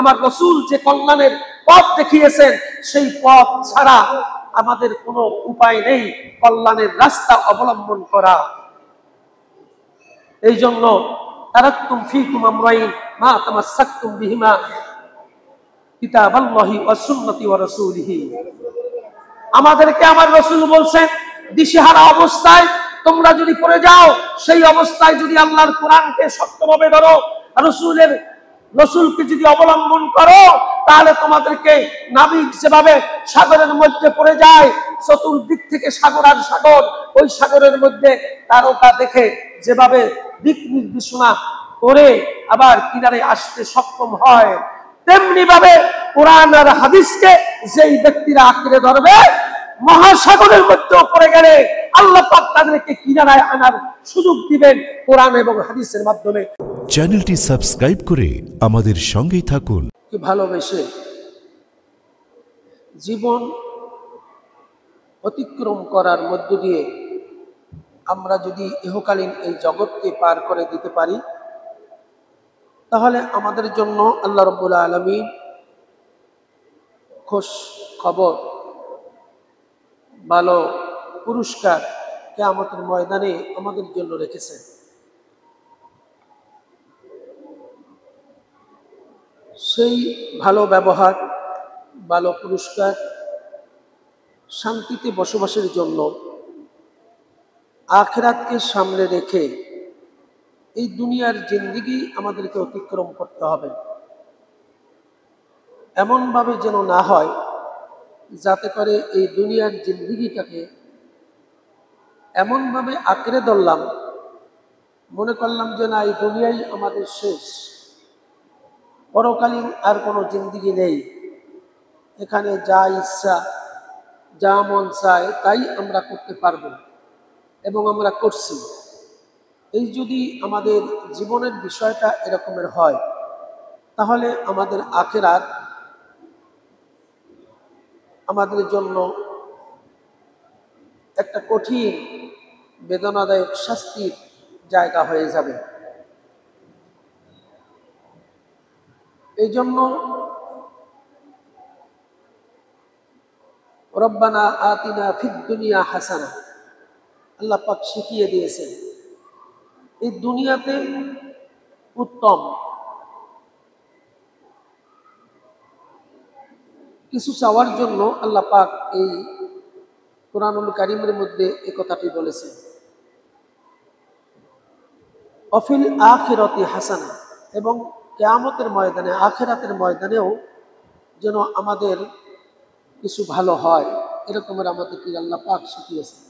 আমার রাসূল যে কল্যাণের পথ দেখিয়েছেন সেই পথ ছাড়া আমাদের কোনো উপায় নেই কল্যাণের রাস্তা অবলম্বন করা। এই জন্য তারাকতুম ফীকুম আমরাইন মা তামাসসাকতুম বিহিমা কিতাবাল্লাহি ওয়া সুন্নতি ওয়া রাসূলিহি। আমাদেরকে আমার রাসূল বলছেন দিশেহারা অবস্থায় তোমরা যদি পড়ে যাও, সেই অবস্থায় যদি আল্লাহর কোরআনকে শক্তভাবে ধরো, রাসূলকে যদি অবলম্বন করো, তাহলে তোমাদেরকে নাবিক যেভাবে সাগরের মধ্যে পড়ে যায়, চতুর্দিক থেকে সাগর আর সাগর, ওই সাগরের মধ্যে তারকা দেখে যেভাবে দিক নির্দেশনা করে আবার কিনারে আসতে সক্ষম হয়, তেমনি ভাবে কোরআন আর হাদিসকে যেই ব্যক্তিরা আঁকড়ে ধরবে, মহাসাগরের মধ্যে পড়ে গেলে আল্লাহ পাক তাদেরকে কিনারায় আনার সুযোগ দিবেন কোরআন এবং হাদিসের মাধ্যমে। চ্যানেলটি সাবস্ক্রাইব করে আমাদের সঙ্গেই থাকুন। ভালোবেসে জীবন অতিক্রম করার মধ্য দিয়ে আমরা যদি ইহকালীন এই জগৎকে পার করে দিতে পারি, তাহলে আমাদের জন্য আল্লাহ রাব্বুল আলামিন খুশ খবর, ভালো পুরস্কার কিয়ামতের ময়দানে আমাদের জন্য রেখেছেন। সেই ভালো ব্যবহার, ভালো পুরস্কার, শান্তিতে বসবাসের জন্য আখিরাতকে সামনে রেখে এই দুনিয়ার জিন্দেগি আমাদেরকে অতিক্রম করতে হবে। এমনভাবে যেন না হয় যাতে করে এই দুনিয়ার জিন্দেগিটাকে এমনভাবে আঁকড়ে ধরলাম, মনে করলাম যে না, এই দুনিয়াই আমাদের শেষ, পরকালীন আর কোনো জিন্দেগি নেই, এখানে যা ইচ্ছা যা মন চায় তাই আমরা করতে পারবো এবং আমরা করছি। এই যদি আমাদের জীবনের বিষয়টা এরকমের হয়, তাহলে আমাদের আখিরাত আমাদের জন্য একটা কঠিন বেদনাদায়ক শাস্তির জায়গা হয়ে যাবে। এই জন্য রব্বানা আতিনা ফিদ দুনিয়া হাসানা, আল্লাহ পাক শিখিয়ে দিয়েছেন এই দুনিয়াতে উত্তম কিছু চাওয়ার জন্য আল্লাহ পাক এই কুরআনুল কারীমের মধ্যে এই কথাটি বলেছেন, অফিল আখিরাতি হাসানা, এবং কিয়ামতের ময়দানে আখিরাতের ময়দানেও যেন আমাদের কিছু ভালো হয়, এরকমের আমাদেরকে আল্লাহ পাক শিখিয়েছেন।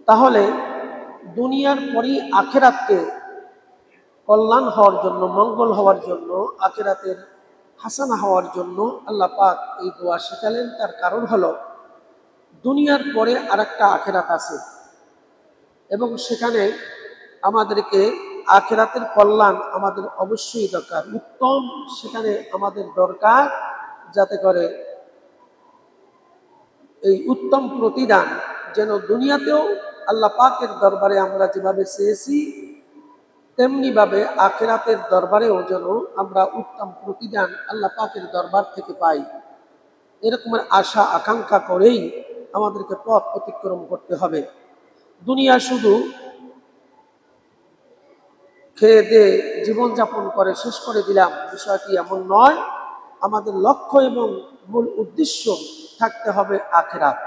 তাহলে দুনিয়ার পরই আখিরাতকে কল্যাণ হওয়ার জন্য, মঙ্গল হওয়ার জন্য, আখিরাতের হাসানা হওয়ার জন্য আল্লাহ পাক এই দোয়া শেখালেন। তার কারণ হলো দুনিয়ার পরে আরেকটা আখিরাত আছে এবং সেখানে আমাদেরকে আখিরাতের কল্যাণ আমাদের অবশ্যই দরকার, উত্তম সেখানে আমাদের দরকার, যাতে করে এই উত্তম প্রতিদান যেন দুনিয়াতেও আল্লাহ পাকের দরবারে আমরা যেভাবে চেয়েছি, তেমনি ভাবে আখিরাতের দরবারেও যেন আমরা উত্তম প্রতিদান আল্লাহ পাকের দরবার থেকে পাই। এরকমের আশা আকাঙ্ক্ষা করেই আমাদেরকে পথ অতিক্রম করতে হবে। দুনিয়া শুধু খেয়ে দিয়ে জীবনযাপন করে শেষ করে দিলাম, বিষয়টি এমন নয়। আমাদের লক্ষ্য এবং মূল উদ্দেশ্য থাকতে হবে আখিরাত।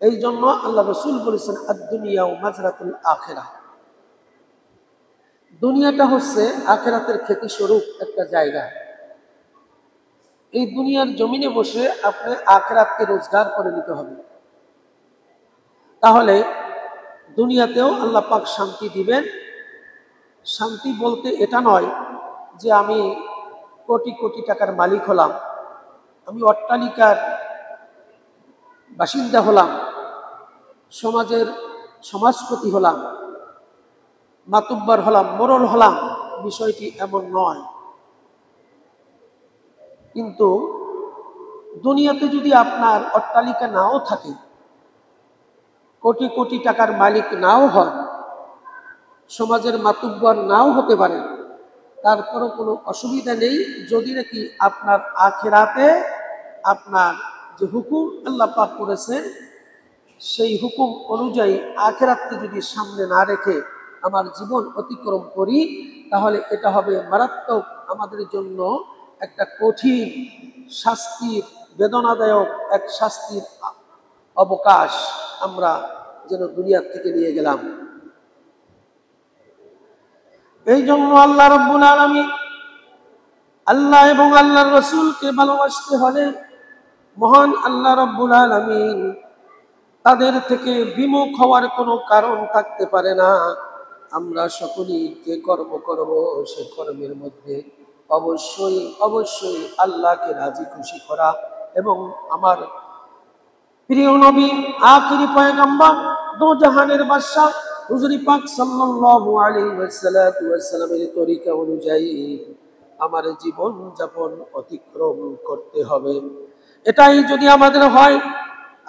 এই জন্য আল্লাহ রাসূল বলেছেন আদ-দুনিয়া মাজরাতুল আখিরাহ, দুনিয়াটা হচ্ছে আখিরাতের খেতি স্বরূপ একটা জায়গা। এই দুনিয়ার জমিনে বসে আপনি আখিরাতকে রোজগার করে নিতে হবে, তাহলে দুনিয়াতেও আল্লাহ পাক শান্তি দিবেন। শান্তি বলতে এটা নয় যে আমি কোটি কোটি টাকার মালিক হলাম, আমি অট্টালিকার বাসিন্দা হলাম, সমাজের সমাজপতি হলাম, মাতুব্বর হলাম, মোড়ল হলাম, বিষয়টি এমন নয়। কিন্তু দুনিয়াতে যদি আপনার অট্টালিকা নাও থাকে, কোটি কোটি টাকার মালিক নাও হয়, সমাজের মাতুব্বর নাও হতে পারেন, তারপরও কোনো অসুবিধা নেই যদি নাকি আপনার আখিরাতে আপনার যে হুকুম আল্লাহ পাক করেছেন সেই হুকুম অনুযায়ী আখিরাতকে যদি সামনে না রেখে আমার জীবন অতিক্রম করি, তাহলে এটা হবে মারাত্মক আমাদের জন্য একটা কঠিন শাস্তির, বেদনাদায়ক এক শাস্তির অবকাশ আমরা যেন দুনিয়ার থেকে নিয়ে গেলাম। এই জন্য আল্লাহ রাব্বুল আলামিন, আল্লাহ এবং আল্লাহর রাসূলকে ভালোবাসতে হলে মহান আল্লাহ রাব্বুল আলামিন তাদের থেকে বিমুখ হওয়ার কোনো কারণ থাকতে পারে না। আমরা সকলেই যে কর্ম করব সে কর্মের মধ্যে অবশ্যই অবশ্যই আল্লাহকে রাজি খুশি করা এবং আমার প্রিয় নবী আখিরি পয়গম্বর দো জাহানের বাদশা হুজুর পাক সাল্লাল্লাহু আলাইহি ওয়াসাল্লামের তরিকা অনুযায়ী আমার জীবন যাপন অতিক্রম করতে হবে। এটাই যদি আমাদের হয়,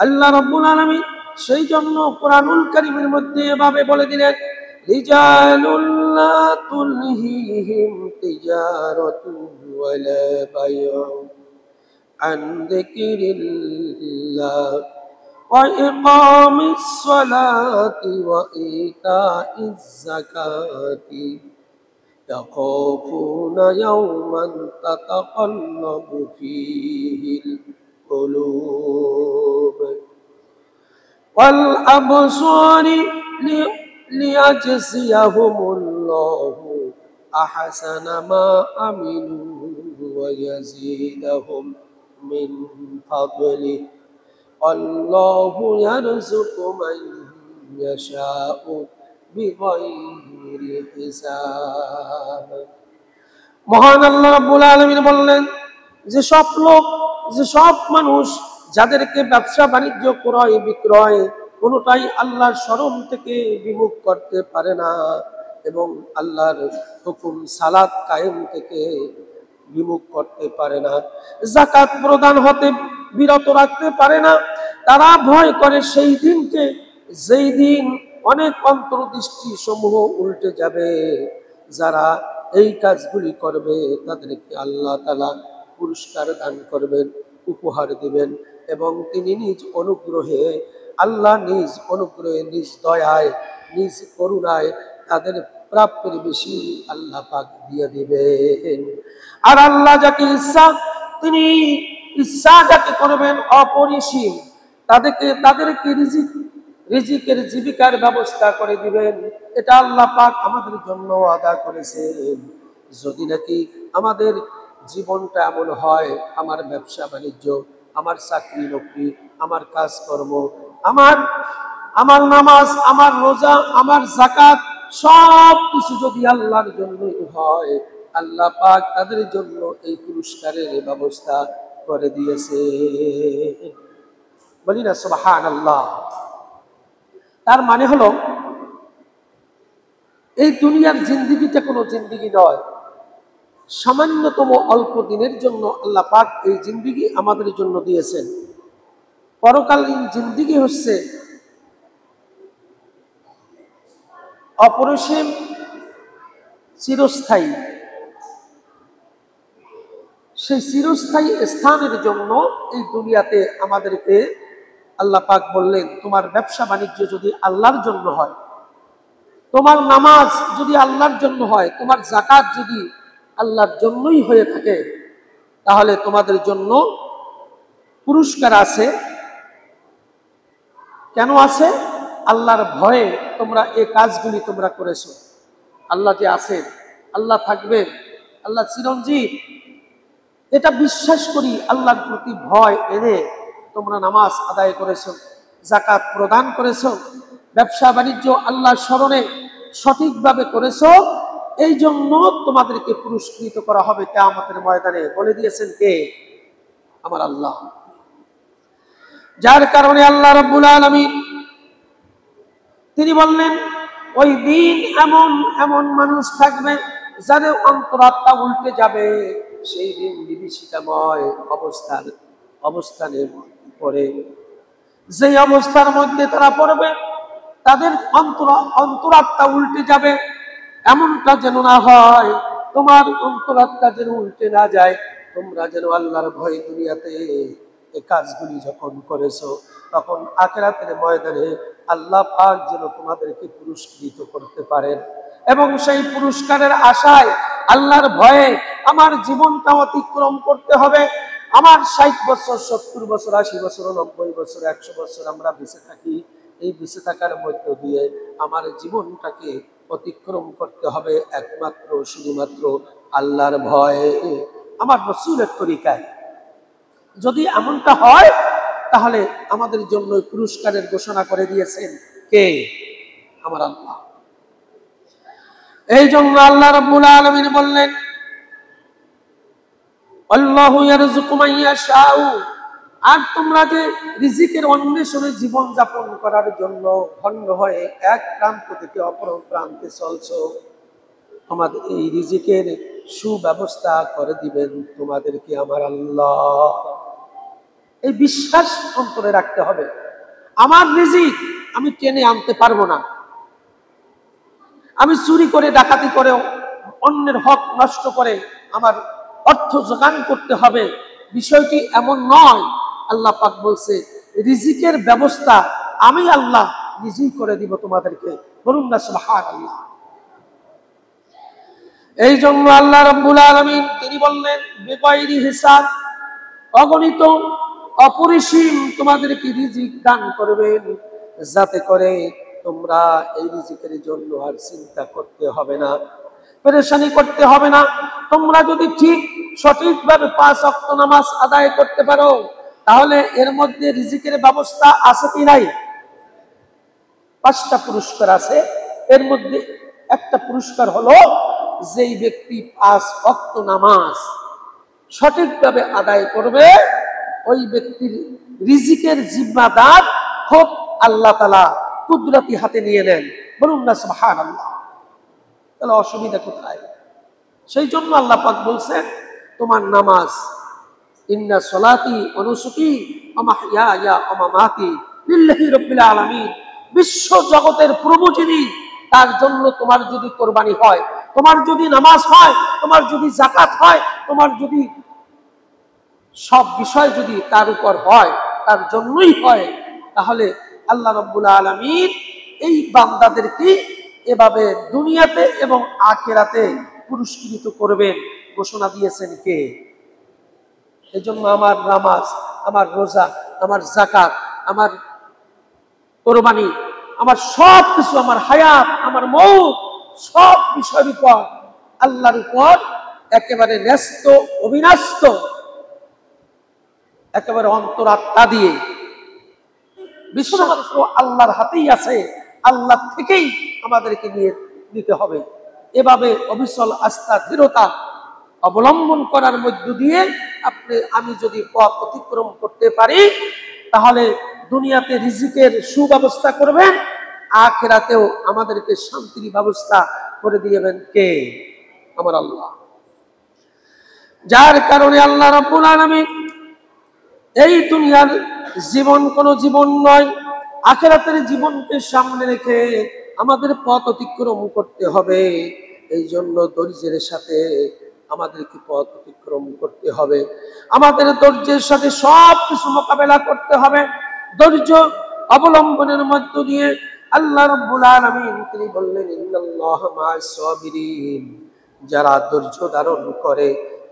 আল্লাহ রাব্বুল আলামিন সেই জন্য কোরআনুল কারীমের মধ্যে এভাবে বলে দিলেন, রিজালুল লা তুলহিহিম তিজারাতু ওয়ালা বাইউ আন যিকরিল্লাহ ওয়া ইকামিস সালাতি ওয়া ইতাইজ যাকাতি ইয়াখাফুনা ইয়াওমান তাতাকাল্লাবু ফীহিল কুলুব والأبصار ليجزيهم الله أحسن ما عملوا ويزيدهم من فضله والله يرزق من يشاء بغير حساب। মহান আল্লাহ রাব্বুল আলামিন বললেন, যে সব লোক, যে সব মানুষ যাদেরকে ব্যবসা বাণিজ্য ক্রয় বিক্রয় কোনোটাই আল্লাহর স্মরণ থেকে বিমুখ করতে পারে না এবং আল্লাহর হুকুম সালাত কায়েম থেকে বিমুখ করতে পারে না, যাকাত প্রদান হতে বিরত রাখতে পারে না, তারা ভয় করে সেই দিনকে যেই দিন অনেক অন্তর্দৃষ্টি সমূহ উল্টে যাবে। যারা এই কাজগুলি করবে তাদেরকে আল্লাহ তাআলা পুরস্কার দান করবেন, উপহার দিবেন এবং তিনি নিজ অনুগ্রহে, আল্লাহ নিজ অনুগ্রহে, নিজ দয়ায়, নিজ করুণায় তাদের প্রাপ্যের বেশি আল্লাহ পাক দিয়ে দিবেন। আর আল্লাহ যাকে ইচ্ছা, তিনি ইচ্ছা যাকে করবেন অপরিসীম, তাদেরকে রিজিকের জীবিকার ব্যবস্থা করে দিবেন। এটা আল্লাহ পাক আমাদের জন্য আদা করেছেন। যদি নাকি আমাদের জীবনটা এমন হয়, আমার ব্যবসা বাণিজ্য, আমার চাকরি নকরি, আমার কাজকর্ম, আমার নামাজ, আমার রোজা, আমার যাকাত সব কিছু যদি আল্লাহর জন্যই হয়, আল্লাহ পাক তাদের জন্য এই পুরস্কারের ব্যবস্থা করে দিয়েছে। বলি না সুবহানাল্লাহ। তার মানে হলো এই দুনিয়ার জিন্দেগিটা কোনো জিন্দেগি নয়, সামান্যতম অল্প দিনের জন্য আল্লাহ পাক এই জিন্দেগি আমাদের জন্য দিয়েছেন। পরকালীন জিন্দেগি হচ্ছে অপরিসীম, চিরস্থায়ী। সেই চিরস্থায়ী স্থানের জন্য এই দুনিয়াতে আমাদেরকে আল্লাহ পাক বললেন, তোমার ব্যবসা বাণিজ্য যদি আল্লাহর জন্য হয়, তোমার নামাজ যদি আল্লাহর জন্য হয়, তোমার যাকাত যদি আল্লাহর জন্যই হয়ে থাকে, তাহলে তোমাদের জন্য পুরস্কার আছে। কেন আছে? আল্লাহর ভয়ে তোমরা এই কাজগুলি তোমরা করেছো। আল্লাহ যে আছেন, আল্লাহ থাকবেন, আল্লাহ চিরঞ্জীব, এটা বিশ্বাস করি আল্লাহর প্রতি ভয় এনে তোমরা নামাজ আদায় করেছো, যাকাত প্রদান করেছো, ব্যবসা বাণিজ্য আল্লাহর স্মরণে সঠিকভাবে করেছো। এই জন্য তোমাদেরকে পুরস্কৃত করা হবে কিয়ামতের ময়দানে। বলে দিয়েছেন কে? আমার আল্লাহ। যার কারণে আল্লাহ রাব্বুল আলামিন তিনি বললেন, ওই দিন এমন এমন মানুষ থাকবে যাদের অন্তরাত্মা উল্টে যাবে। সেই দিন বিভীষিকাময় অবস্থানে পড়ে, যে অবস্থার মধ্যে তারা পড়বে, তাদের অন্তরাত্মা উল্টে যাবে, এমনটা যেন না হয়। তোমার অন্তরাত্মা যেন উল্টে না যায়। তোমরা যেন আল্লাহর ভয় দুনিয়াতে এই কাজগুলি যখন করেছো, তখন আখিরাতের ময়দানে আল্লাহ পাক যেন তোমাদেরকে পুরস্কৃত করতে পারেন। এবং সেই পুরস্কারের আশায়, আল্লাহর ভয়ে আমার জীবনটা অতিক্রম করতে হবে। আমার 60 বছর, 70 বছর, 80 বছর, 90 বছর, 100 বছর আমরা বেঁচে থাকি। এই বেঁচে থাকার মধ্য দিয়ে আমার জীবনটাকে অতিক্রম করতে হবে একমাত্র শুধুমাত্র আল্লাহর ভয়ে, আমার রাসূলের তরিকায়। যদি এমনটা হয়, তাহলে আমাদের জন্য পুরস্কারের ঘোষণা করে দিয়েছেন কে? আমার আল্লাহ। এই জন্য আল্লাহ রাব্বুল আলামিন বললেন, আল্লাহু ইয়ারযুকু মান ইয়াশাউ। আর তোমরা যে রিজিকের অন্বেষণে জীবন যাপন করার জন্য ভণ্ড হয়ে এক প্রান্ত থেকে অপর প্রান্তে চলছো, আমাদের এই রিজিকের সুব্যবস্থা করে দিবেন তোমাদেরকে আমার আল্লাহ। এই বিশ্বাস অন্তরে রাখতে হবে। আমার রিজিক আমি টেনে আনতে পারবো না। আমি চুরি করে, ডাকাতি করে, অন্যের হক নষ্ট করে আমার অর্থ জোগান করতে হবে, বিষয়টি এমন নয়। আল্লাহ পাক বলছে, রিজিকের ব্যবস্থা আমি আল্লাহ নিজেই করে দিব তোমাদেরকে। বলুন না সুবহানাল্লাহ। এই জন্য আল্লাহ রাব্বুল আলামিন তিনি বললেন, বিগাইরি হিসাব, অগণিত অপরিসীম তোমাদেরকে রিজিক দান করবেন, যাতে করে তোমরা এই রিজিকের জন্য আর চিন্তা করতে হবে না, পেরেশানি করতে হবে না। তোমরা যদি ঠিক সঠিকভাবে 5 ওয়াক্ত নামাজ আদায় করতে পারো, তাহলে এর মধ্যে রিজিকের ব্যবস্থা আছে কি নাই? 5টা পুরস্কার আছে। এর মধ্যে একটা পুরস্কার হলো, যেই ব্যক্তি 5 ওয়াক্ত নামাজ সঠিকভাবে আদায় করবে, ওই ব্যক্তির রিজিকের জিম্মাদার খুব আল্লাহ তাআলা কুদরতি হাতে নিয়ে নেন। বলুন না সুবহানাল্লাহ। তাহলে অসুবিধা কোথায়? সেই জন্য আল্লাহ পাক বলছেন, তোমার নামাজ, ইন্না সলাতি ওয়া নুসুকি ওয়া মাহইয়ায়া ওয়া মামাতি লিল্লাহি রাব্বিল আলামিন। বিশ্ব জগতের প্রভু যিনি, তার জন্য তোমার যদি কোরবানি হয়, তোমার যদি নামাজ হয়, তোমার যদি যাকাত হয়, তোমার যদি সব বিষয় যদি তার উপর হয়, তার জন্যই হয়, তাহলে আল্লাহ রাব্বুল আলামিন এই বান্দাদেরকে এভাবে দুনিয়াতে এবং আখিরাতে পুরস্কৃত করবেন ঘোষণা দিয়েছেন কে? এজন্য আমার নামাজ, আমার রোজা, আমার যাকাত, আমার কোরবানি, আমার সব কিছু, আমার হায়াত, আমার মৌত, সব বিষয়ের উপর আল্লাহর উপর একেবারে ন্যস্ত, অবিনষ্ট, একেবারে অন্তরাত্মা দিয়ে বিশ্বমাত্র আল্লাহর হাতেই আছে। আল্লাহ থেকেই আমাদেরকে নিয়ে নিতে হবে। এভাবে অবিচল আস্থা, দৃঢ়তা অবলম্বন করার মধ্য দিয়ে আমি যদি পথ অতিক্রম করতে পারি, তাহলে দুনিয়াতে রিজিকের সুব্যবস্থা করবেন, আখিরাতেও আমাদেরকে শান্তির ব্যবস্থা করে দিবেন কে? আমার আল্লাহ। যার কারণে আল্লাহ রাব্বুল আলামিন এই দুনিয়ার জীবন কোনো জীবন নয়, আখিরাতের জীবনকে সামনে রেখে আমাদের পথ অতিক্রম করতে হবে। এই জন্য ধৈর্যের সাথে আমাদেরকে পথ অতিক্রম করতে হবে। আমাদের ধৈর্যের সাথে সব কিছু মোকাবেলা করতে হবে। ধৈর্য অবলম্বনের মধ্য দিয়ে আল্লাহ রাব্বুল আলামিন তিনি বললেন, ইন্নাল্লাহা মা'আস সাবিরিন। যারা ধৈর্য ধারণ করে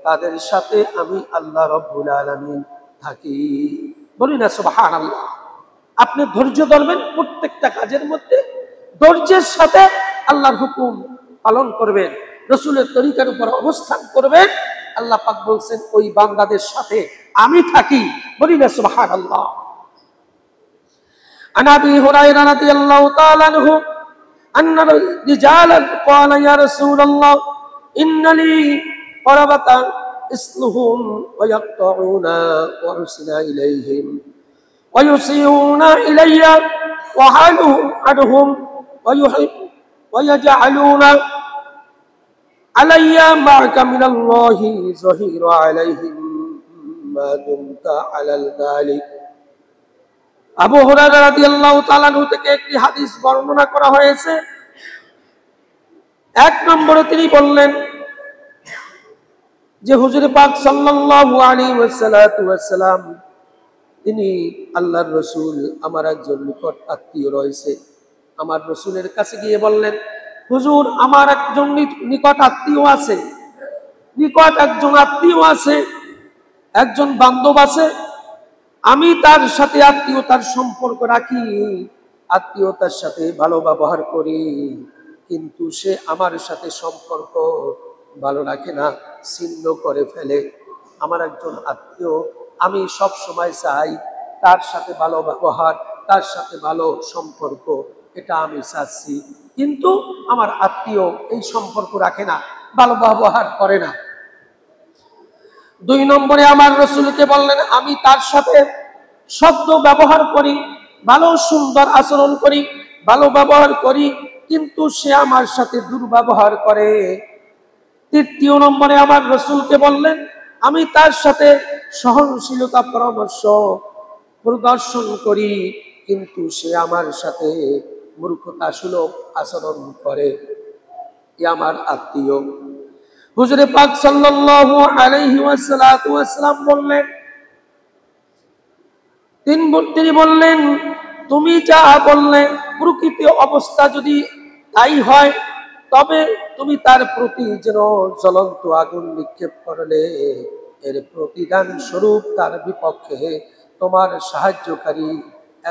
তাদের সাথে আমি আল্লাহ রাব্বুল আলামিন থাকি। বলি না সুবহানাল্লাহ। আপনি ধৈর্য ধরবেন প্রত্যেকটা কাজের মধ্যে, ধৈর্যের সাথে আল্লাহর হুকুম পালন করবেন, রাসূলের তরিকার উপর অবস্থান করবেন। আল্লাহ পাক বলছেন, ওই বান্দাদের সাথে আমি থাকি। বলি না সুবহানাল্লাহ। আন আবি হুরায়রা রাদিয়াল্লাহু তাআলা আনহু আন্না রিজালান ক্বালা ইয়া রাসূলুল্লাহ ইন্নালি ক্বারাবাতান ইসলুহুম ওয়া ইয়াকতাউনা ওয়া উসনা ইলাইহিম ওয়া ইউসিউনা ইলাইয়া ওয়া হালুহুম আনহুম ওয়া ইউহিব ওয়া ইয়াজআলুনা আলাইয়া মা'কা মিনাল্লাহি যহিরা আলাইহিম মা দুমতা আলাল যালিক আবু হুরায়রা রাদিয়াল্লাহু তাআলা আনহু থেকে একটি হাদিস বর্ণনা করা হয়েছে। এক নম্বরে তিনি বললেন যে হুজুর পাক সাল্লাল্লাহু আলাইহি ওয়াসাল্লাম তিনি আল্লাহর রাসূল, আমার একজন নিকট আত্মীয় রয়েছে। আমার রাসূলের কাছে গিয়ে বললেন, হুজুর আমার একজন নিকট আত্মীয় আছে, নিকট একজন আত্মীয় আছে, একজন বান্ধব আছে, আমি তার সাথে আত্মীয়তার সম্পর্ক রাখি, আত্মীয়তার সাথে ভালো ব্যবহার করি, কিন্তু সে আমার সাথে সম্পর্ক ভালো রাখে না, ছিন্ন করে ফেলে। আমার একজন আত্মীয়, আমি সব সময় চাই তার সাথে ভালো ব্যবহার, তার সাথে ভালো সম্পর্ক, এটা আমি চাচ্ছি, কিন্তু আমার আত্মীয় এই সম্পর্ক রাখে না, ভালো ব্যবহার করে না। দুই নম্বরে আমার রাসূলকে বললেন, আমি তার সাথে শব্দ ব্যবহার করি, ভালো সুন্দর আচরণ করি, ভালো ব্যবহার করি, কিন্তু সে আমার সাথে দুর্ব্যবহার করে। তৃতীয় নম্বরে আমার রাসূলকে বললেন, আমি তার সাথে সহনশীলতা পরামর্শ প্রদর্শন করি, কিন্তু সে আমার সাথে মূর্খতাসুলভ আচরণ করে। এ আমার আত্মীয়। হুজুর পাক সাল্লাল্লাহু আলাইহি ওয়াসাল্লাম বললেন, তিনি বললেন, তুমি যা বললে প্রকৃত অবস্থা যদি তাই হয়, তবে তুমি তার প্রতি যেন জ্বলন্ত আগুন নিক্ষেপ করলে, এর প্রতিদান স্বরূপ তার বিপক্ষে তোমার সাহায্যকারী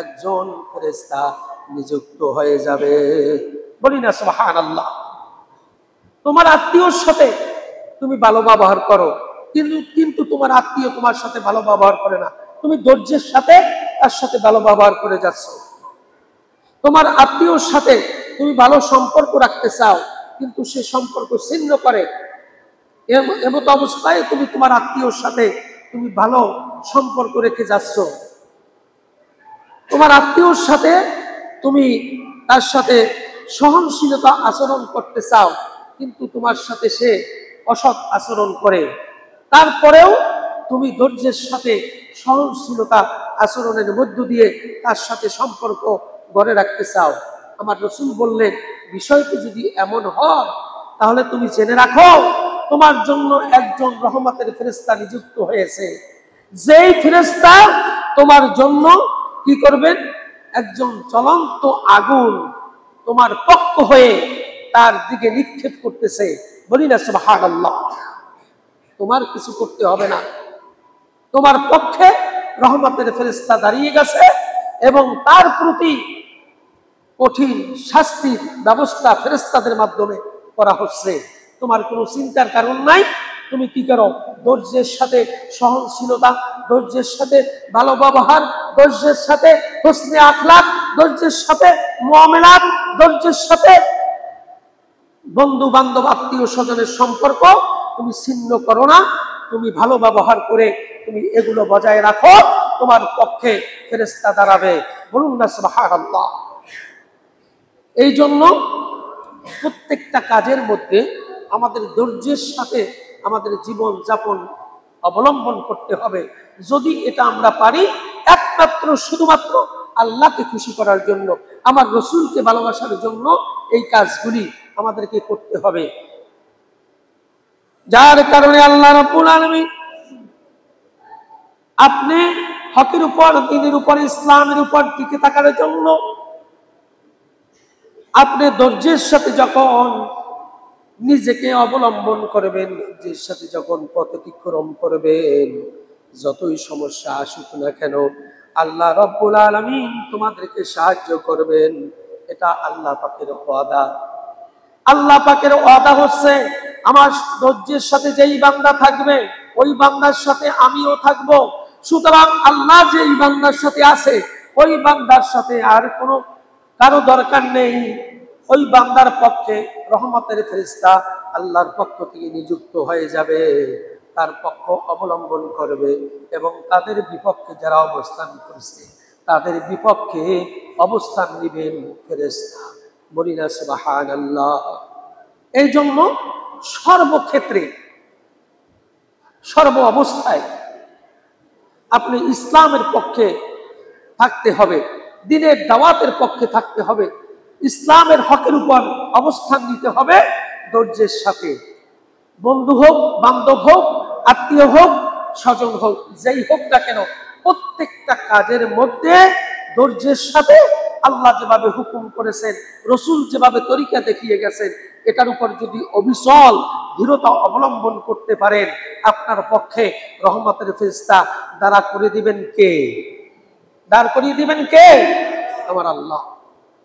একজন ফেরেশতা নিযুক্ত হয়ে যাবে। বলি না সুবহানাল্লাহ। তোমার আত্মীয়র সাথে তুমি ভালো ব্যবহার করো, কিন্তু তোমার আত্মীয় তোমার সাথে ভালো ব্যবহার করে না, তুমি ধৈর্যের সাথে তার সাথে ভালো ব্যবহার করে যাচ্ছ। তোমার আত্মীয়র সাথে তুমি ভালো সম্পর্ক রাখতে চাও, কিন্তু সে সম্পর্ক ছিন্ন করে, এমত অবস্থায় তুমি তোমার আত্মীয়র সাথে তুমি ভালো সম্পর্ক রেখে যাচ্ছ। তোমার আত্মীয়র সাথে তুমি তার সাথে সহনশীলতা আচরণ করতে চাও, কিন্তু তোমার সাথে সে অসৎ আচরণ করে, তারপরেও তুমি ধৈর্যের সাথে সহনশীলতা আচরণের মধ্য দিয়ে তার সাথে সম্পর্ক গড়ে রাখতে চাও। আমার রাসূল বললেন, বিষয়টি যদি এমন হয়, তাহলে তুমি জেনে রাখো তোমার জন্য একজন রহমতের ফেরেশতা নিযুক্ত হয়েছে, যেই ফেরেশতা তোমার জন্য কি করবেন, একজন জ্বলন্ত আগুন তোমার পক্ষ হয়ে তার দিকে নিক্ষেপ করতেছে। বলি না সুবহানাল্লাহ। তোমার কিছু করতে হবে না, তোমার পক্ষে রহমতের ফেরেশতা দাঁড়িয়ে গেছে এবং তার প্রতি কঠিন শাস্তির ব্যবস্থা ফেরেশতাদের মাধ্যমে করা হচ্ছে। তোমার কোনো চিন্তার কারণ নাই। তুমি কি করো, ধৈর্যের সাথে সহনশীলতা, ধৈর্যের সাথে ভালো ব্যবহার, ধৈর্যের সাথে হুসনে আখলাক, ধৈর্যের সাথে মুআমালাত, ধৈর্যের সাথে বন্ধু বান্ধব আত্মীয় স্বজনের সম্পর্ক তুমি ছিন্ন করো না, তুমি ভালো ব্যবহার করে তুমি এগুলো বজায় রাখো, তোমার পক্ষে ফেরেশতা দাঁড়াবে। বলুন না সুবহানাল্লাহ। এই জন্য প্রত্যেকটা কাজের মধ্যে আমাদের ধৈর্যের সাথে আমাদের জীবন যাপন অবলম্বন করতে হবে। যদি এটা আমরা পারি, একমাত্র শুধুমাত্র আল্লাহকে খুশি করার জন্য, আমার রাসূলকে ভালোবাসার জন্য এই কাজগুলি আমাদেরকে করতে হবে। যার কারণে আল্লাহ রাব্বুল আলামিন আপনি হকের উপর, দ্বীনের উপর, ইসলামের উপর টিকে থাকার জন্য আপনি ধৈর্যের সাথে যখন নিজেকে অবলম্বন করবেন, ধৈর্যের সাথে যখন পথ অতিক্রম করবেন, যতই সমস্যা আসুক না কেন, আল্লাহ রাব্বুল আলামিন তোমাদেরকে সাহায্য করবেন। এটা আল্লাহ পাকের ওয়াদা। আল্লাহ পাকের ওয়াদা হচ্ছে, আমার ধৈর্যের সাথে যেই বান্দা থাকবে, ওই বান্দার সাথে আমিও থাকবো। সুতরাং আল্লাহ যেই বান্দার সাথে আছে, ওই বান্দার সাথে আর কোনো কারো দরকার নেই। ওই বান্দার পক্ষে রহমতের ফেরেশতা আল্লাহর পক্ষ থেকে নিযুক্ত হয়ে যাবে, তার পক্ষ অবলম্বন করবে এবং তাদের বিপক্ষে যারা অবস্থান করছে তাদের বিপক্ষে অবস্থান নেবেন ফেরেশতা। বলি না সুবহানাল্লাহ। এই জন্য সর্বক্ষেত্রে, সর্ব অবস্থায় আপনি ইসলামের পক্ষে থাকতে হবে, দ্বীনের দাওয়াতের পক্ষে থাকতে হবে, ইসলামের হকের উপর অবস্থান নিতে হবে ধৈর্যের সাথে। বন্ধু হোক, বান্ধব হোক, আত্মীয় হোক, স্বজন হোক, যেই হোক না কেন, প্রত্যেকটা কাজের মধ্যে ধৈর্যের সাথে আল্লাহ যেভাবে হুকুম করেছেন, রসুল যেভাবে তরিকা দেখিয়ে গেছেন, এটার উপর যদি অবিচল দৃঢ়তা অবলম্বন করতে পারেন, আপনার পক্ষে রহমতের ফেরেশতা দাঁড়া করে দিবেন কে? দাঁড় করিয়ে দিবেন কে? আমার আল্লাহ।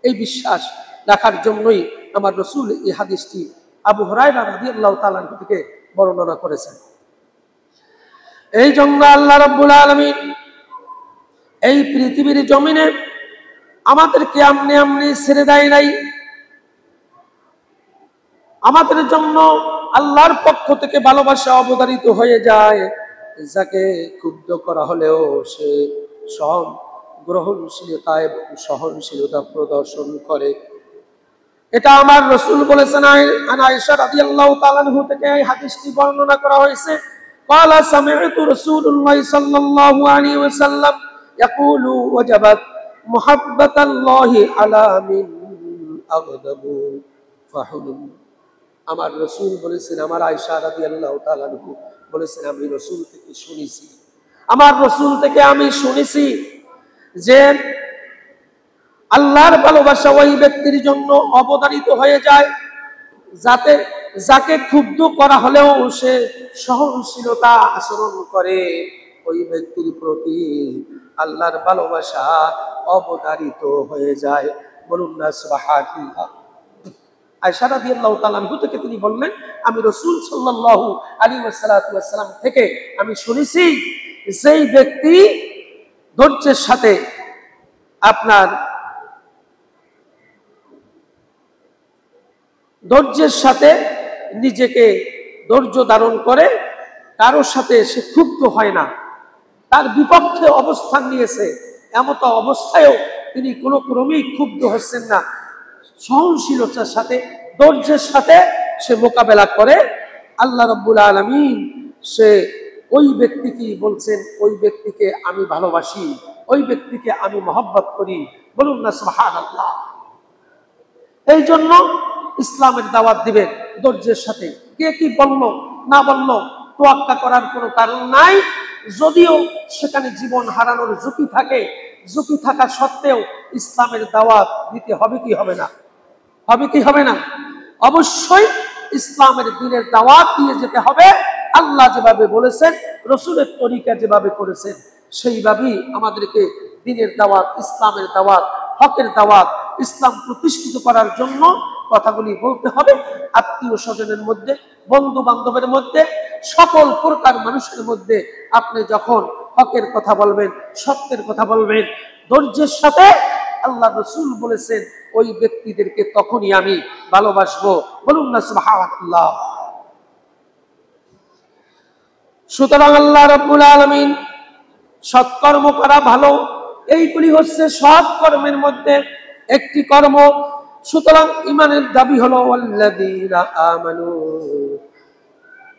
এই বিশ্বাস রাখার জন্যই আমার রসুল এই হাদিসটি আবু হুরায়রা রাদিয়াল্লাহু তাআলা আনহু থেকে বর্ণনা করেছেন। এই জন্য আল্লাহ রাব্বুল আলামিন এই পৃথিবীর জমিনে আমাদেরকে আমনে আমনে ছেড়ে দেয় নাই। আমাদের জন্য আল্লাহর পক্ষ থেকে ভালোবাসা অবধারিত হয়ে যায়। যাকে ক্ষুব্ধ করা হলেও সে গ্রহণশীলতা এবং সহনশীলতা প্রদর্শন করে। এটা আমার রাসূল বলেছেন। আয়েশা রাদিয়াল্লাহু তাআলা আনহা থেকে এই হাদিসটি বর্ণনা করা হয়েছে। ক্বালা সামি'তু রাসূলুল্লাহ সাল্লাল্লাহু আলাইহি ওয়াসাল্লাম ইয়াকুলু ওয়াজাবাত মুহাব্বাতাল্লাহি আলা মিন আগদাবু ফাহুলুম। আমার রাসূল বলেছেন, আমার আয়েশা রাদিয়াল্লাহু তাআলা আনহা বলেছেন, আমি রাসূল থেকে শুনেছি, আমার রাসূল থেকে আমি শুনেছি যে আল্লাহর ভালোবাসা ওই ব্যক্তির জন্য অবধারিত হয়ে যায় যাকে ক্ষুব্ধ করা হলেও সে সহনশীলতা আচরণ করে। ওই ব্যক্তির প্রতি আল্লাহর ভালোবাসা অবধারিত হয়ে যায়। বলুন না সুবহানাল্লাহ। আয়েশা রাদিয়াল্লাহু তাআলা আনহা থেকে তিনি বললেন, আমি রাসূল সাল্লাল্লাহু আলাইহি ওয়াসাল্লাম থেকে আমি শুনেছি, যেই ব্যক্তি ধৈর্যের সাথে নিজেকে ধৈর্য ধারণ করে, কারোর সাথে সে ক্ষুব্ধ হয় না, তার বিপক্ষে অবস্থান নিয়েছে, এমত অবস্থায়ও তিনি কোনো ক্রমেই ক্ষুব্ধ হচ্ছেন না, সহনশীলতার সাথে ধৈর্যের সাথে সে মোকাবেলা করে, আল্লাহ রাব্বুল আলামিন সে ওই ব্যক্তিকে বলছেন, ওই ব্যক্তিকে আমি ভালোবাসি, ওই ব্যক্তিকে আমি মহব্বত করি। বলুন না সুবহানাল্লাহ। এই জন্য ইসলামের দাওয়াত দিবেন ধৈর্যের সাথে। কে কি বলল না বলল তোয়াক্কা করার কোনো কারণ নাই। যদিও সেখানে জীবন হারানোর ঝুঁকি থাকে, ঝুঁকি থাকা সত্ত্বেও ইসলামের দাওয়াত দিতে হবে কি হবে না? হবে কি হবে না? অবশ্যই ইসলামের দ্বীনের দাওয়াত দিয়ে যেতে হবে। আল্লাহ যেভাবে বলেছেন, রসুলের তরিকা যেভাবে করেছেন, সেইভাবেই আমাদেরকে দ্বীনের দাওয়াত, ইসলামের দাওয়াত, হকের দাওয়াত, ইসলাম প্রতিষ্ঠিত করার জন্য কথাগুলি বলতে হবে। আত্মীয় স্বজনের মধ্যে, বন্ধু বান্ধবের মধ্যে, সকল প্রকার মানুষের মধ্যে আপনি যখন হকের কথা বলবেন, সত্যের কথা বলবেন ধৈর্যের সাথে, আল্লাহ রসুল বলেছেন ওই ব্যক্তিদেরকে তখনই আমি ভালোবাসবো। বলুন না সুবহানাল্লাহ। সুতরাং আল্লাহ রাব্বুল আলামিন সৎকর্ম করা ভালো, এইগুলি হচ্ছে সৎ কর্মের মধ্যে একটি কর্ম। সুতরাং ইমানের দাবি হলো ওয়াল্লাযীনা আমানু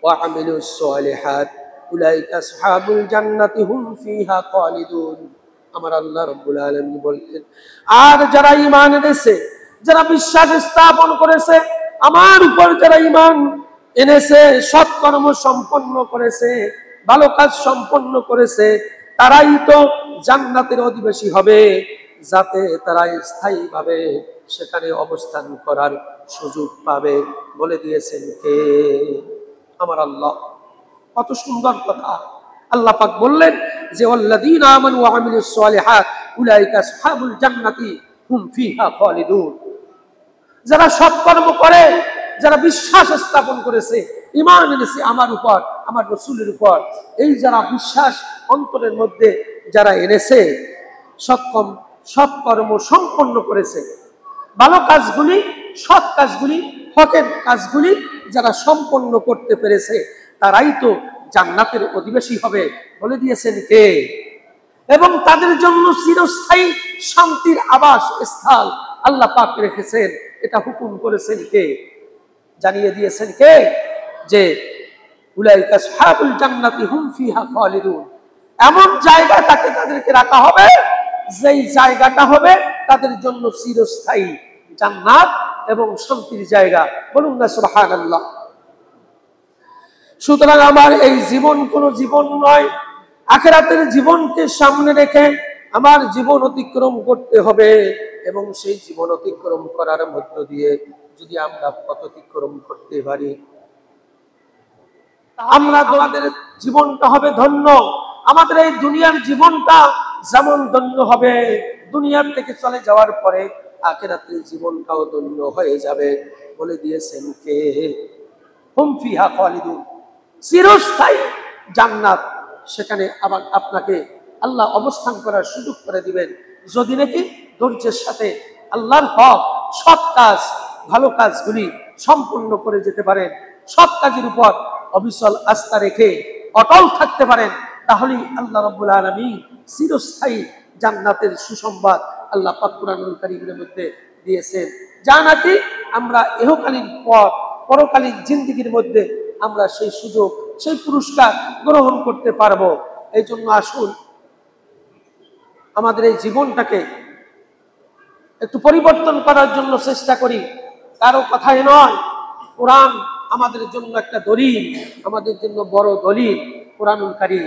ওয়া আমিলুস সালিহাত উলাইকা আসহাবুল জান্নাতি হুম ফিহা খালিদুন। আমার আল্লাহ রাব্বুল আলামিন বলেন, আর যারা ঈমান এনেছে, যারা বিশ্বাস স্থাপন করেছে, আমার উপর যারা ঈমান এনেছে, সৎকর্ম সম্পন্ন করেছে, ভালো কাজ সম্পন্ন করেছে, তারাই তো জান্নাতের অধিবাসী হবে, যাতে তারা স্থায়ীভাবে সেখানে অবস্থান করার সুযোগ পাবে। বলে দিয়েছেন কে? আমার আল্লাহ। কত সুন্দর কথা। আল্লাহ পাক বললেন যে ওয়াল্লাযীনা আমানু ওয়া আমিলুস সালিহাত উলাইকা আসহাবুল জান্নাতি হুম ফিহা খালিদুন। যারা সৎকর্ম করে, যারা বিশ্বাস স্থাপন করেছে, ঈমান এনেছে আমার উপর, আমার রাসূলের উপর, এই যারা বিশ্বাস অন্তরের মধ্যে যারা এনেছে, সৎকর্ম সম্পন্ন করেছে, ভালো কাজগুলি, সৎ কাজগুলি, হকের কাজগুলি যারা সম্পন্ন করতে পেরেছে, তারাই তো জান্নাতের অধিবাসী হবে। বলে দিয়েছেন কে? এবং তাদের জন্য চিরস্থায়ী শান্তির আবাস স্থল আল্লাহ পাক রেখেছেন। এটা হুকুম করেছেন কে? জানিয়ে দিয়েছেন কে? যে উলাইকা আসহাবুল জান্নাতি হুম ফিহা খালিদুন। এমন জায়গা তাদেরকে রাখা হবে যেই জায়গাটা হবে তাদের জন্য চিরস্থায়ী জান্নাত এবং শান্তির জায়গা। বলুন না সুবহানাল্লাহ। সুতরাং আমার এই জীবন কোনো জীবন নয়, আখিরাতের জীবনকে সামনে রেখে আমার জীবন অতিক্রম করতে হবে, এবং সেই জীবন অতিক্রম করার মধ্য দিয়ে যদি আমরা পথ অতিক্রম করতে পারি, আমরা আমাদের জীবনটা হবে ধন্য। আমাদের এই দুনিয়ার জীবনটা যেমন ধন্য হবে, দুনিয়ার থেকে চলে যাওয়ার পরে আখিরাতের জীবনটাও ধন্য হয়ে যাবে। বলে দিয়েছেন কে? হুম ফিহা খালিদুন, চিরস্থায়ী জান্নাত। সেখানে আবার আপনাকে আল্লাহ অবস্থান করার সুযোগ করে দিবেন, যদি নাকি ধৈর্যের সাথে আল্লাহর হক সৎ কাজ, ভালো কাজগুলি সম্পূর্ণ করে যেতে পারেন, সৎ কাজের উপর অবিচল আস্থা রেখে অটল থাকতে পারেন, তাহলেই আল্লাহ রাব্বুল আলামিন চিরস্থায়ী জান্নাতের সুসংবাদ আল্লাহ পাক কুরআনুল কারীমের মধ্যে দিয়েছেন, যা নাকি আমরা ইহকালীন পথ পরকালীন জিন্দেগির মধ্যে আমরা সেই সুযোগ, সেই পুরস্কার গ্রহণ করতে পারবো। এই জন্য আসুন আমাদের এই জীবনটাকে একটু পরিবর্তন করার জন্য চেষ্টা করি। কারো কথাই নয়, কোরআন আমাদের জন্য একটা দলিল, আমাদের জন্য বড় দলিল কোরআনুল কারীম,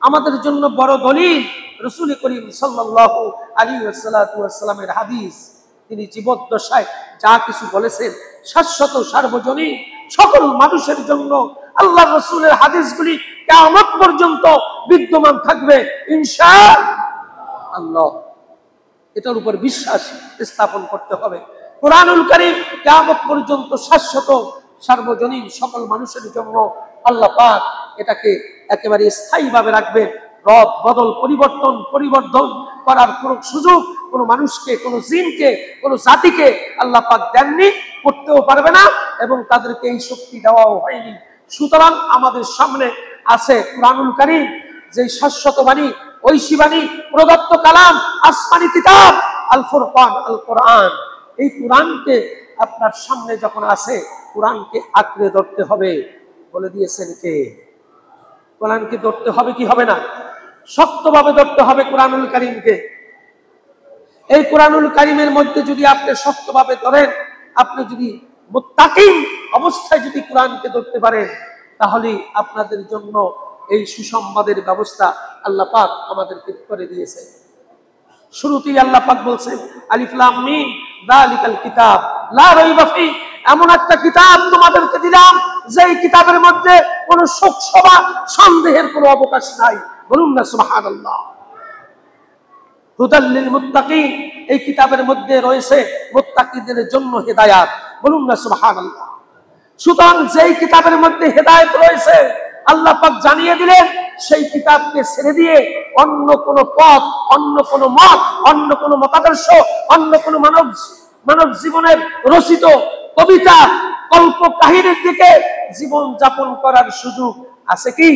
আমাদের জন্য বড় দলিল রাসূল করিম সাল্লাল্লাহু আলাইহি ওয়াসাল্লামের হাদিস। তিনি জীবদ্দশায় যা কিছু বলেছেন শাশ্বত সার্বজনীন সকল মানুষের জন্য আল্লাহ রাসূলের হাদিসগুলি কিয়ামত পর্যন্ত বিদ্যমান থাকবে ইনশাআল্লাহ। এটার উপর বিশ্বাস স্থাপন করতে হবে। কোরআনুল কারীম কিয়ামত পর্যন্ত শাশ্বত সার্বজনীন সকল মানুষের জন্য আল্লাহ পাক এটাকে একেবারে স্থায়ীভাবে রাখবেন। রদ বদল পরিবর্তন করার কোনো সুযোগ কোনো মানুষকে, কোনো জিনকে, কোনো জাতিকে আল্লাহ পাক দেননি, করতেও পারবে না, এবং তাদেরকে এই শক্তি দেওয়াও হয়নি। সুতরাং আমাদের সামনে আছে কোরআনুল কারীম, যে শাশ্বত বাণী, ঐশী বাণী, প্রদত্ত কালাম, আসমানি কিতাব আল ফুরকান, আল কোরআন। এই কোরআনকে আপনার সামনে যখন আসে, কোরআনকে আঁকড়ে ধরতে হবে। বলে দিয়েছেন কে? কোরআনকে ধরতে হবে কি হবে না? শক্তভাবে ধরতে হবে কোরআনুল কারীমকে। এই কোরআনুল কারীমের মধ্যে যদি আপনি শক্তভাবে ধরেন, আপনি যদি মুত্তাকিন অবস্থায় যদি কোরআনকে ধরতে পারেন, তাহলে আপনাদের জন্য এই সুসংবাদের ব্যবস্থা আল্লাহ পাক আমাদেরকে করে দিয়েছে। শুরুতেই আল্লাহ পাক বলছেন আলিফ লাম মিম যালিকাল কিতাব লা রাইবা ফি, এমন একটা কিতাব তোমাদেরকে দিলাম যেই কিতাবের মধ্যে কোনো শোক সভা সন্দেহের কোনো অবকাশ নাই। বলুন না সুবহানাল্লাহ। হুদাল লিল মুত্তাকিন, এই কিতাবের মধ্যে রয়েছে মুত্তাকিদের জন্য হেদায়াত। বলুন না সুবহানাল্লাহ। সুতরাং যেই কিতাবের মধ্যে হেদায়েত রয়েছে আল্লাহ পাক জানিয়ে দিলেন, সেই কিতাবকে ছেড়ে দিয়ে অন্য কোন পথ, অন্য কোন মত, অন্য কোন মতাদর্শ, অন্য কোন মানব জীবনের রচিত কবিতা, কল্প কাহিনীর দিকে জীবন যাপন করার সুযোগ আছে কি?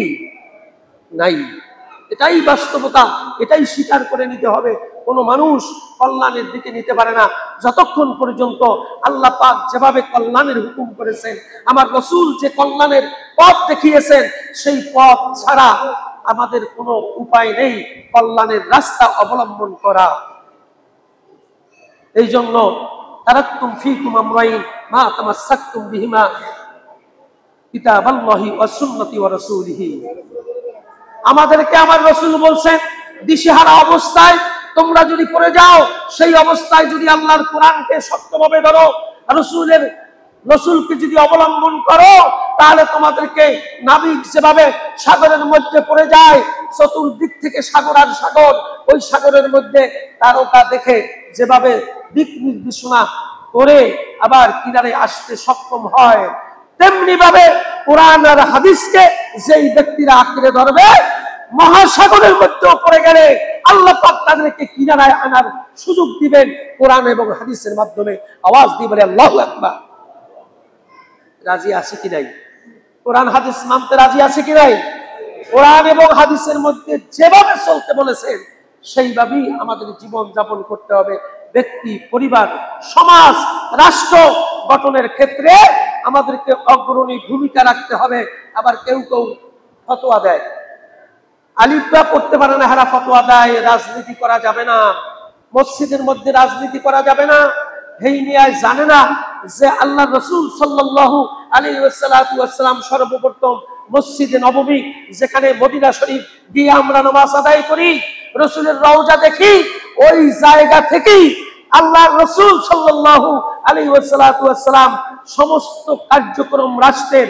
নাই। এটাই বাস্তবতা, এটাই স্বীকার করে নিতে হবে। কোনো মানুষ কল্যাণের দিকে নিতে পারে না যতক্ষণ পর্যন্ত আল্লাহ পাক যেভাবে কল্যাণের হুকুম করেছেন, আমার রাসূল যে কল্যাণের পথ দেখিয়েছেন, সেই পথ ছাড়া আমাদের কোনো উপায় নেই কল্যাণের রাস্তা অবলম্বন করা। এই জন্য তারাকতুম ফীকুম আমরাইন মা তামাসসাকতুম বিহিমা কিতাবাল্লাহি ওয়া সুন্নতি ওয়া রাসূলিহি। আমাদেরকে আমার রাসূল বলছেন, দিশেহারা অবস্থায় তোমরা যদি পড়ে যাও, সেই অবস্থায় যদি আল্লাহর কোরআনকে শক্তভাবে ধরো, রাসূলকে যদি অবলম্বন করো, তাহলে তোমাদেরকে নাবিক যেভাবে সাগরের মধ্যে পড়ে যায়, চতুর্দিক থেকে সাগর আর সাগর, ওই সাগরের মধ্যে তারকা দেখে যেভাবে দিক নির্দেশনা করে আবার কিনারে আসতে সক্ষম হয়, তেমনি ভাবে কোরআন আর হাদিসকে যেই ব্যক্তিরা আঁকড়ে ধরবে, মহাসাগরের মধ্যেও পড়ে গেলে আল্লাহ পাক তাদেরকে কিনারায় আনার সুযোগ দিবেন কোরআন এবং হাদিসের মাধ্যমে। আওয়াজ দিয়ে বলে আল্লাহু আকবার। রাজি আছে কি নাই? কোরআন হাদিস মানতে রাজি আছে কি নাই? কোরআন এবং হাদিসের মধ্যে যেভাবে চলতে বলেছেন সেইভাবেই আমাদের জীবন যাপন করতে হবে। ব্যক্তি, পরিবার, সমাজ, রাষ্ট্র গঠনের ক্ষেত্রে আমাদেরকে অগ্রণী ভূমিকা রাখতে হবে। আবার কেউ কেউ ফতোয়া দেয়, আলিফবা পড়তে পারে না, হারা ফতোয়া দেয় রাজনীতি করা যাবে না, মসজিদের মধ্যে রাজনীতি করা যাবে না। এই নিয়ে জানে না যে আল্লাহ রাসূল সাল্লাল্লাহু আলাইহি ওয়াসাল্লাম সর্বপ্রথম মসজিদে নববী, যেখানে মদিনা শরীফ গিয়ে আমরা নামাজ আদায় করি, রাসূলের রওজা দেখি, ওই জায়গা থেকেই আল্লাহ রাসূল সাল্লাল্লাহু আলাইহি ওয়াসাল্লাম সমস্ত কার্যক্রম রাষ্ট্রের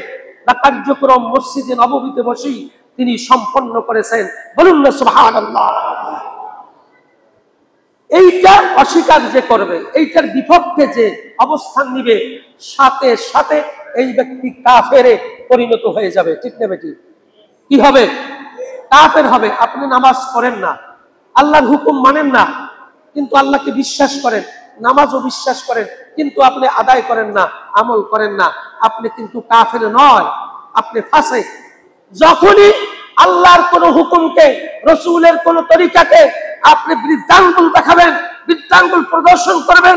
কার্যক্রম মসজিদে নববীতে বসেই তিনি সম্পন্ন করেছেন। বলুন না সুবহানাল্লাহ। এইটা অস্বীকার যে করবে, এইটার বিপক্ষে যে অবস্থান নিবে, সাথে সাথে এই ব্যক্তি কাফেরে পরিণত হয়ে যাবে। ঠিক না বেটি? কি হবে? কাফের হবে। আপনি নামাজ পড়েন না, আল্লাহর হুকুম মানেন না, কিন্তু আল্লাহকে বিশ্বাস করেন, নামাজও বিশ্বাস করেন, কিন্তু আপনি আদায় করেন না, আমল করেন না, আপনি কিন্তু কাফের নয়, আপনি ফাসিক। যখনই আল্লাহর কোন হুকুমকে, রাসূলের কোন তরিকাকে আপনি বৃদ্ধাঙ্গুল দেখাবেন, বৃদ্ধাঙ্গুল প্রদর্শন করবেন,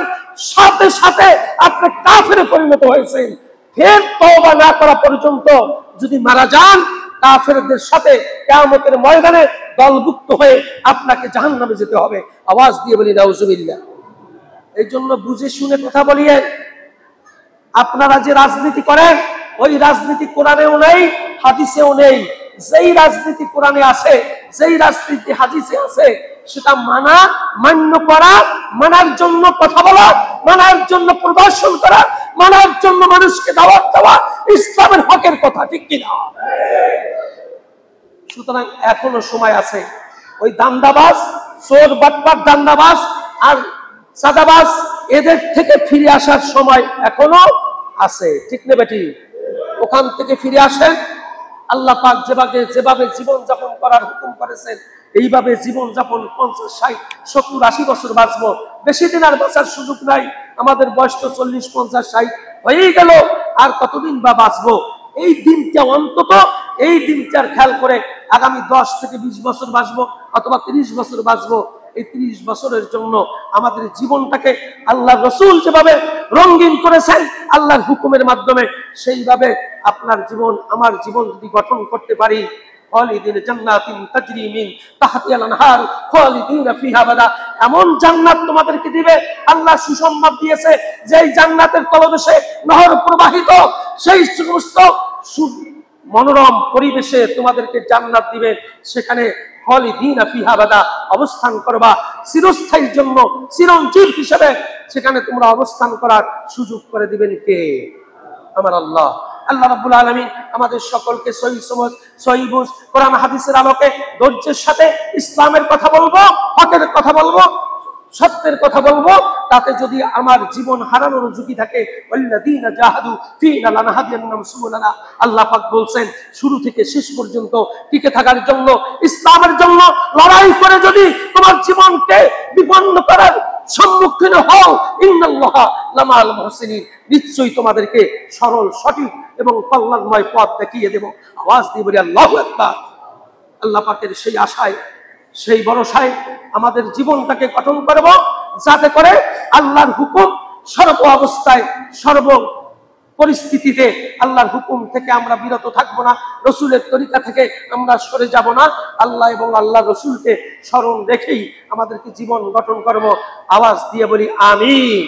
সাথে সাথে আপনি কাফেরে পরিণত হয়েছেন। ফের তওবা না করা পর্যন্ত যদি মারা যান, কাফেরদের সাথে কিয়ামতের ময়দানে দলভুক্ত হয়ে আপনাকে জাহান্নামে যেতে হবে। আওয়াজ দিয়ে বলি নাউজুবিল্লাহ। এই জন্য বুঝে শুনে কথা বলিয়ে, আপনারা যে রাজনীতি করেন, ওই রাজনীতি কোরআনেও নেই, হাদিসেও নেই। যেই রাজনীতি কোরআনে আছে, যেই রাজনীতি হাদিসে আছে, সেটা মানা, মান্য করা, মানার জন্য কথা বলা, মানার জন্য প্রদর্শন করা, মানার জন্য মানুষকে দাওয়াত দেওয়া ইসলামের হকের কথা। ঠিক কিনা? সুতরাং এখনো সময় আছে। ওই দান্দাবাজ, চোর বাটপার দান্দাবাজ আর চাঁদাবাজ, এদের থেকে ফিরে আসার সময় এখনো আছে। ঠিক না বেটি? ওখান থেকে ফিরে আসেন। আল্লাহ পাক যেভাবে জীবন যাপন করার হুকুম করেছেন, এইভাবে জীবন যাপন 50, 60, 70, 80 বছর বাঁচবো। বেশি দিন আর বাঁচার সুযোগ নাই। আমাদের বয়স তো 40, 50, 60 হয়েই গেল, আর কতদিন বা বাঁচবো? এই দিনটা অন্তত, এই দিনটার খেয়াল করে আগামী 10 থেকে 20 বছর বাঁচবো, অথবা 30 বছর বাঁচবো। এই 30 বছরের জন্য আমাদের জীবনটাকে আল্লাহ রাসূল যেভাবে রঙিন করেছেন আল্লাহর হুকুমের মাধ্যমে, সেইভাবে আপনার জীবন, আমার জীবন যদি গঠন করতে পারি, খালিদিন জান্নাতিন তাজরি মিন তাহতিহাল আনহার খালিদিনা ফিহা আবাদা, এমন জান্নাত তোমাদেরকে দিবে। আল্লাহ সুসংবাদ দিয়েছে যে এই জান্নাতের তলদেশে নহর প্রবাহিত, সেই সমস্ত মনোরম পরিবেশে তোমাদেরকে জান্নাত দিবেন। সেখানে খালিদিনা ফিহা আবাদা, অবস্থান করবা চিরস্থায়ীর জন্য, চিরঞ্জীব হিসেবে সেখানে তোমরা অবস্থান করার সুযোগ করে দিবেন কে? আমার আল্লাহ। আল্লাহ রাব্বুল আলামিন আমাদের সকলকে সহিহ সমঝ, সহিহ বুঝ, কোরআন হাদিসের আলোকে ধৈর্যের সাথে ইসলামের কথা বলবো, হকের কথা বলবো, সত্যের কথা বলবো। তাতে যদি আমার জীবন হারানোর ঝুঁকি থাকে, ওয়াল্লাযীনা জাহাদু ফীনা লানাহদিয়ান্নাহুম সুবুলানা, আল্লাহ পাক বলছেন শুরু থেকে শেষ পর্যন্ত টিকে থাকার জন্য, ইসলামের জন্য লড়াই করে যদি তোমার জীবনকে বিপন্ন করার সম্মুখীন হও, ইন্নাল্লাহা লামাল মুহসিনিন, নিশ্চয়ই তোমাদেরকে সরল, সঠিক এবং কল্যাণময় পথ দেখিয়ে দেব। আওয়াজ দিয়ে বলি আল্লাহু আকবার। আল্লাহ পাকের সেই আশায়, সেই ভরসায় আমাদের জীবনটাকে গঠন করব, যাতে করে আল্লাহর হুকুম সর্ব অবস্থায়, সর্ব পরিস্থিতিতে আল্লাহর হুকুম থেকে আমরা বিরত থাকবো না, রসুলের তরিকা থেকে আমরা সরে যাব না। আল্লাহ এবং আল্লাহ রসুলকে স্মরণ রেখেই আমাদেরকে জীবন গঠন করব। আওয়াজ দিয়ে বলি আমিন।